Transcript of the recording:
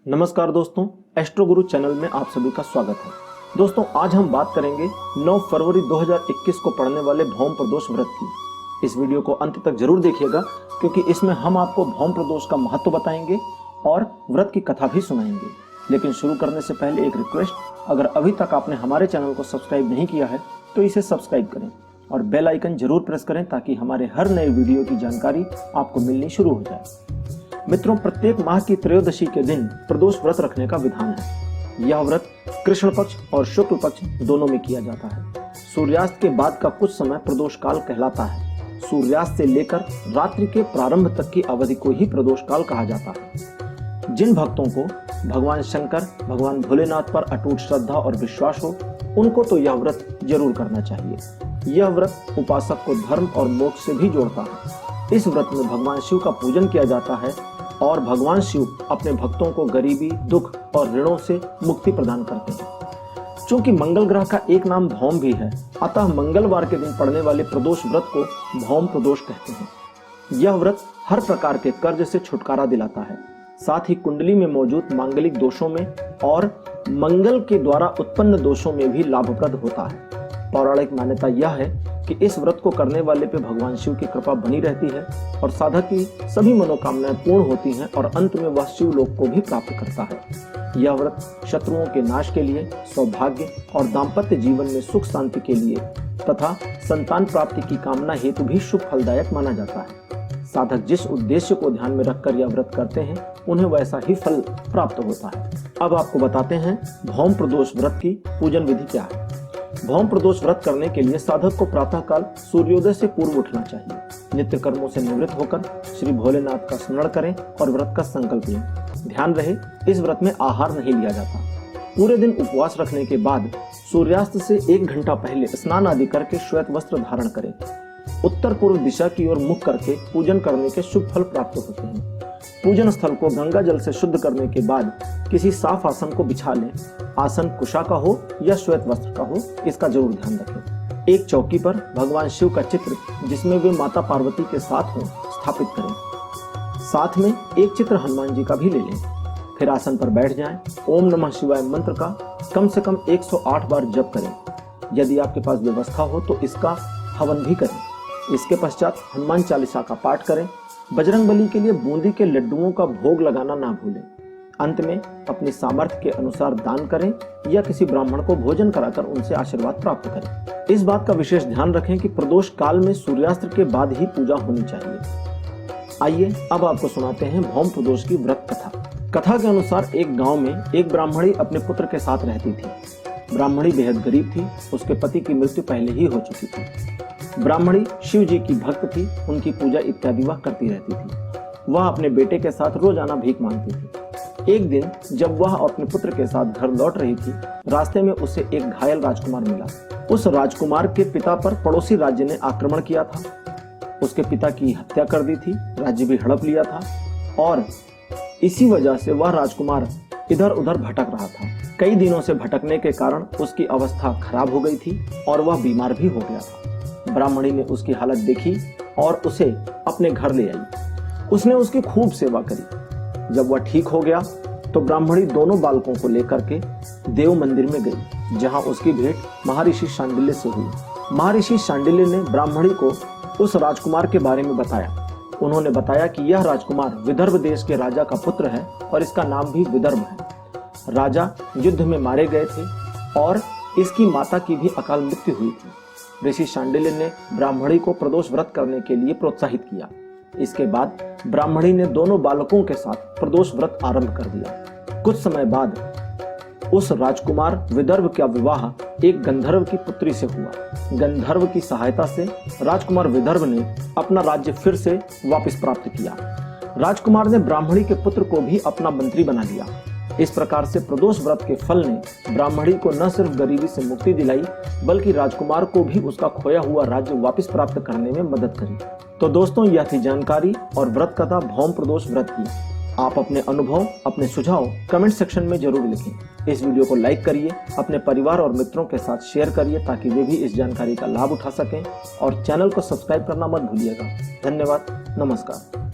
नमस्कार दोस्तों, एस्ट्रो गुरु चैनल में आप सभी का स्वागत है। दोस्तों, आज हम बात करेंगे 9 फरवरी 2021 को पड़ने वाले भौम प्रदोष व्रत की। इस वीडियो को अंत तक जरूर देखिएगा क्योंकि इसमें हम आपको भौम प्रदोष का महत्व बताएंगे और व्रत की कथा भी सुनाएंगे। लेकिन शुरू करने से पहले एक रिक्वेस्ट, अगर अभी तक आपने हमारे चैनल को सब्सक्राइब नहीं किया है तो इसे सब्सक्राइब करें और बेल आइकन जरूर प्रेस करें ताकि हमारे हर नए वीडियो की जानकारी आपको मिलनी शुरू हो जाए। मित्रों, प्रत्येक माह की त्रयोदशी के दिन प्रदोष व्रत रखने का विधान है। यह व्रत कृष्ण पक्ष और शुक्ल पक्ष दोनों में किया जाता है। सूर्यास्त के बाद का कुछ समय प्रदोष काल कहलाता है। सूर्यास्त से लेकर रात्रि के प्रारंभ तक की अवधि को ही प्रदोष काल कहा जाता है। जिन भक्तों को भगवान शंकर, भगवान भोलेनाथ पर अटूट श्रद्धा और विश्वास हो, उनको तो यह व्रत जरूर करना चाहिए। यह व्रत उपासक को धर्म और मोक्ष से भी जोड़ता है। इस व्रत में भगवान शिव का पूजन किया जाता है और भगवान शिव अपने भक्तों को गरीबी, दुख और ऋणों से मुक्ति प्रदान करते हैं। चूंकि मंगल ग्रह का एक नाम भौम भी है, अतः मंगलवार के दिन पड़ने वाले प्रदोष व्रत को भौम प्रदोष कहते हैं। यह व्रत हर प्रकार के कर्ज से छुटकारा दिलाता है, साथ ही कुंडली में मौजूद मांगलिक दोषों में और मंगल के द्वारा उत्पन्न दोषों में भी लाभप्रद होता है। पौराणिक मान्यता यह है कि इस व्रत को करने वाले पे भगवान शिव की कृपा बनी रहती है और साधक की सभी मनोकामनाएं पूर्ण होती हैं और अंत में वह शिवलोक को भी प्राप्त करता है। यह व्रत शत्रुओं के नाश के लिए, सौभाग्य और दाम्पत्य जीवन में सुख शांति के लिए तथा संतान प्राप्ति की कामना हेतु भी शुभ फलदायक माना जाता है। साधक जिस उद्देश्य को ध्यान में रखकर यह व्रत करते हैं, उन्हें वैसा ही फल प्राप्त होता है। अब आपको बताते हैं भौम प्रदोष व्रत की पूजन विधि क्या है। भौम प्रदोष व्रत करने के लिए साधक को प्रातःकाल सूर्योदय से पूर्व उठना चाहिए। नित्य कर्मों से निवृत्त होकर श्री भोलेनाथ का स्मरण करें और व्रत का संकल्प लें। ध्यान रहे, इस व्रत में आहार नहीं लिया जाता। पूरे दिन उपवास रखने के बाद सूर्यास्त से 1 घंटा पहले स्नान आदि करके श्वेत वस्त्र धारण करें। उत्तर पूर्व दिशा की ओर मुख करके पूजन करने के शुभ फल प्राप्त होते हैं। पूजन स्थल को गंगा जल से शुद्ध करने के बाद किसी साफ आसन को बिछा लें। आसन कुशा का हो या श्वेत वस्त्र का हो, इसका जरूर ध्यान रखें। एक चौकी पर भगवान शिव का चित्र जिसमें वे माता पार्वती के साथ हो स्थापित करें। साथ में एक चित्र हनुमान जी का भी ले लें। फिर आसन पर बैठ जाएं। ओम नमः शिवाय मंत्र का कम से कम 108 बार जप करें। यदि आपके पास व्यवस्था हो तो इसका हवन भी करें। इसके पश्चात हनुमान चालीसा का पाठ करें। बजरंगबली के लिए बूंदी के लड्डुओं का भोग लगाना ना भूलें। अंत में अपनी सामर्थ्य के अनुसार दान करें या किसी ब्राह्मण को भोजन कराकर उनसे आशीर्वाद प्राप्त करें। इस बात का विशेष ध्यान रखें कि प्रदोष काल में सूर्यास्त के बाद ही पूजा होनी चाहिए। आइए अब आपको सुनाते हैं भौम प्रदोष की व्रत कथा। कथा के अनुसार एक गांव में एक ब्राह्मणी अपने पुत्र के साथ रहती थी। ब्राह्मणी बेहद गरीब थी। उसके पति की मृत्यु पहले ही हो चुकी थी। ब्राह्मणी शिव जी की भक्त थी। उनकी पूजा इत्यादि वह करती रहती थी। वह अपने बेटे के साथ रोजाना भीख मांगती थी। एक दिन जब वह अपने पुत्र के साथ घर लौट रही थी, रास्ते में उसे एक घायल राजकुमार मिला। उस राजकुमार के पिता पर पड़ोसी राज्य ने आक्रमण किया था। उसके पिता की हत्या कर दी थी, राज्य भी हड़प लिया था और इसी वजह से वह राजकुमार इधर उधर भटक रहा था। कई दिनों से भटकने के कारण उसकी अवस्था खराब हो गई थी और वह बीमार भी हो गया था। ब्राह्मणी ने उसकी हालत देखी और उसे अपने घर ले आई। उसने उसकी खूब सेवा करी। जब वह ठीक हो गया तो ब्राह्मणी दोनों बालकों को लेकर के देव मंदिर में गई, जहां उसकी भेंट महर्षि शांडिल्य से हुई। महर्षि शांडिल्य ने ब्राह्मणी को उस राजकुमार के बारे में बताया। उन्होंने बताया कि यह राजकुमार विदर्भ देश के राजा का पुत्र है और इसका नाम भी विदर्भ है। राजा युद्ध में मारे गए थे और इसकी माता की भी अकाल मृत्यु हुई थी। ऋषि शांडिल्य ने ब्राह्मणी को प्रदोष व्रत करने के लिए प्रोत्साहित किया। इसके बाद ब्राह्मणी ने दोनों बालकों के साथ प्रदोष व्रत आरंभ कर दिया। कुछ समय बाद उस राजकुमार विदर्भ का विवाह एक गंधर्व की पुत्री से हुआ। गंधर्व की सहायता से राजकुमार विदर्भ ने अपना राज्य फिर से वापस प्राप्त किया। राजकुमार ने ब्राह्मणी के पुत्र को भी अपना मंत्री बना लिया। इस प्रकार से प्रदोष व्रत के फल ने ब्राह्मणी को न सिर्फ गरीबी से मुक्ति दिलाई, बल्कि राजकुमार को भी उसका खोया हुआ राज्य वापस प्राप्त करने में मदद करी। तो दोस्तों, यह थी जानकारी और व्रत कथा भौम प्रदोष व्रत की। आप अपने अनुभव, अपने सुझाव कमेंट सेक्शन में जरूर लिखें। इस वीडियो को लाइक करिए, अपने परिवार और मित्रों के साथ शेयर करिए ताकि वे भी इस जानकारी का लाभ उठा सकें और चैनल को सब्सक्राइब करना मत भूलिएगा। धन्यवाद, नमस्कार।